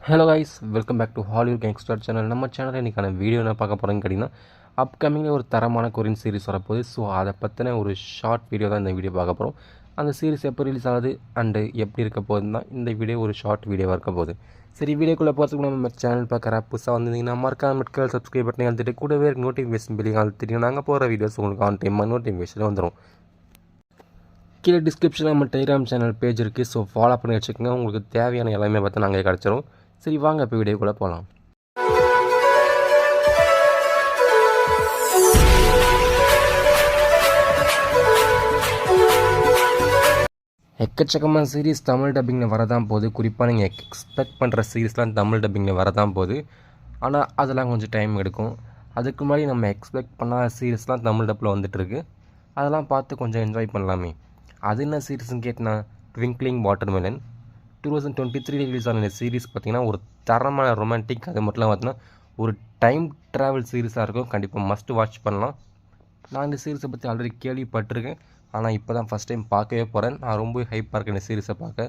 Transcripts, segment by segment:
Hello guys, welcome back to Hollywood gangster channel. நம்ம சேனலில் இன்றைக்கான வீடியோ என்ன பார்க்க போகிறோன்னு கேட்டிங்கன்னா, அப்கமிங்கில் ஒரு தரமான கொரியன் சீரிஸ் வரப்போகுது. ஸோ அதை பற்றின ஒரு ஷார்ட் வீடியோ தான் இந்த வீடியோ பார்க்க போகிறோம். அந்த சீரிஸ் எப்போ ரிலீஸ் ஆகுது அண்டு எப்படி இருக்க போகுதுன்னு தான் இந்த வீடியோ ஒரு ஷார்ட் வீடியோவாக இருக்க போகுது. சரி, வீடியோக்குள்ளே போகிறதுக்கு நம்ம சேனல் பார்க்குற புதுசாக வந்திருந்தீங்கன்னா மறக்காம மெட்கல் சப்ஸ்கிரைப் பண்ணி அழுத்திட்டு கூடவே நோட்டிஃபிகேஷன் பில்லிங் அழுத்திட்டு நாங்கள் போகிற வீடியோஸ் உங்களுக்கு ஆன் டைமாக நோட்டிஃபிகேஷன் வந்துடும். கீழே டிஸ்கிரிப்ஷனில் நம்ம டெலிகிராம் சேனல் பேஜ் இருக்குது. ஸோ ஃபாலோ பண்ணி வச்சுக்கோங்க. உங்களுக்கு தேவையான எல்லாமே பார்த்து நாங்கள் கிடச்சிரும். சரி, வாங்க இப்போ வீடியோக்குள்ளே போகலாம். எக்கச்சக்கமான சீரீஸ் தமிழ் டப்பிங்கில் வரதான் போகுது. குறிப்பாக நீங்கள் எக்ஸ்பெக்ட் பண்ணுற சீரீஸ்லாம் தமிழ் டப்பிங்கில் வரதான் போகுது. ஆனால் அதெல்லாம் கொஞ்சம் டைம் எடுக்கும். அதுக்கு முன்னாடி நம்ம எக்ஸ்பெக்ட் பண்ணாத சீரீஸ்லாம் தமிழ் டப்பில் வந்துட்டுருக்கு. அதெல்லாம் பார்த்து கொஞ்சம் என்ஜாய் பண்ணலாமே. அது என்ன சீரீஸ்ன்னு கேட்டினா, ட்விங்க்லிங் வாட்டர்மெலன் 2023 ரிலீஸ் ஆன இந்த சீரீஸ் பார்த்திங்கன்னா ஒரு தரமான ரொமான்டிக், அது மட்டும் பார்த்தீங்கன்னா ஒரு டைம் ட்ராவல் சீரீஸாக இருக்கும். கண்டிப்பாக மஸ்ட் வாட்ச் பண்ணலாம். நான் இந்த சீரீஸை பற்றி ஆல்ரெடி கேள்விப்பட்டிருக்கேன், ஆனால் இப்போ தான் ஃபஸ்ட் டைம் பார்க்கவே போகிறேன். நான் ரொம்ப ஹைப்பாக இருக்கேன் இந்த சீரீஸை பார்க்க.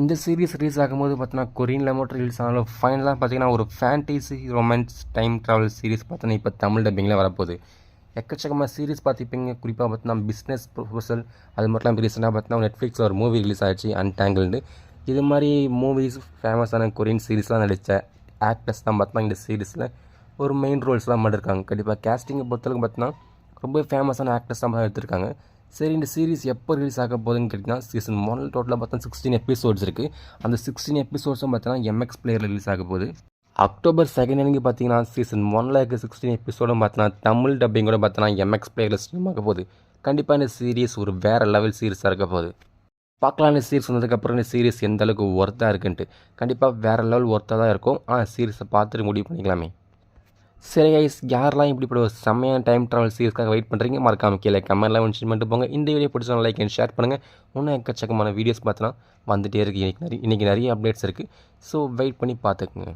இந்த சீரீஸ் ரிலீஸ் ஆகும்போது பார்த்தீங்கன்னா கொரியனில் மட்டும் ரிலீஸ் ஆனாலும் ஃபைனலாக பார்த்தீங்கன்னா ஒரு fantasy romance time travel series பார்த்தீங்கன்னா இப்போ தமிழ் டப்பிங்கில் வரப்போகுது. எக்கச்சக்கமாக சீரீஸ் பார்த்துப்பீங்க. குறிப்பாக பார்த்தீங்கன்னா பிஸ்னஸ் ப்ரொபோசல், அது மட்டும் ரீசெண்டாக பார்த்தீங்கன்னா நெட்ஃப்ளிக்ஸில் ஒரு மூவி ரிலீஸ் ஆகிடுச்சு, அன்டாங்கிள்டு. இது மாதிரி மூவிஸ், ஃபேமஸான கொரியன் சீரீஸ்லாம் நடித்த ஆக்டர்ஸ் தான் பார்த்தீங்கன்னா இந்த சீரீஸில் ஒரு மெயின் ரோல்ஸ்லாம் பண்ணிருக்காங்க. கண்டிப்பாக கேஸ்டிங்கை பொறுத்தளவுக்கு பார்த்தீங்கன்னா ரொம்ப ஃபேமஸான ஆக்டர்ஸ் தான் எடுத்திருக்காங்க. சரி, இந்த சீரீஸ் எப்போ ரிலீஸ் ஆக போகுதுன்னு கேட்டிங்கன்னா, சீசன் 1 டோட்டலாக பார்த்தா 16 எபிசோட்ஸ் இருக்குது. அந்த 16 எபிசோட்ஸும் பார்த்தீங்கன்னா MX பிளேயரில் ரிலீஸ் ஆக போகுது. அக்டோபர் 2 அன்றைக்கி பார்த்தீங்கன்னா சீசன் 1 இருக்க 16 எபிசோடும் பார்த்தீங்கன்னா தமிழ் டப்பிங்கோட பார்த்தீங்கன்னா MX பிளேயரில் ஸ்ட்ரீம் ஆக போகுது. கண்டிப்பாக இந்த சீரீஸ் ஒரு வேறு லெவல் சீரீஸாக இருக்க போகுது. பார்க்கலாம் இந்த சீரீஸ் வந்ததுக்கப்புறம் இந்த சீரீஸ் எந்த அளவுக்கு ஒர்த்தாக இருக்குன்ட்டு. கண்டிப்பாக வேறு லெவல் ஒர்த்தாக தான் இருக்கும். ஆனால் சீரீஸை பார்த்துட்டு முடிவு பண்ணிக்கலாமே. சரி கைஸ், யாரெல்லாம் இப்படி ஒரு செம்மையான டைம் ட்ராவல் சீரீஸ்க்காக வெயிட் பண்ணுறீங்க மறக்காம கீழே கமெண்ட்லாம் மென்ஷன் பண்ணிட்டு போங்க. இந்த வீடியோ பிடிச்சா லைக் அண்ட் ஷேர் பண்ணுங்கள். இன்னும் எக்கச்சக்கமான வீடியோஸ் பார்த்தோன்னா வந்துகிட்டே இருக்குது. இன்றைக்கி நிறைய அப்டேட்ஸ் இருக்குது. ஸோ வெயிட் பண்ணி பார்த்துக்குங்க.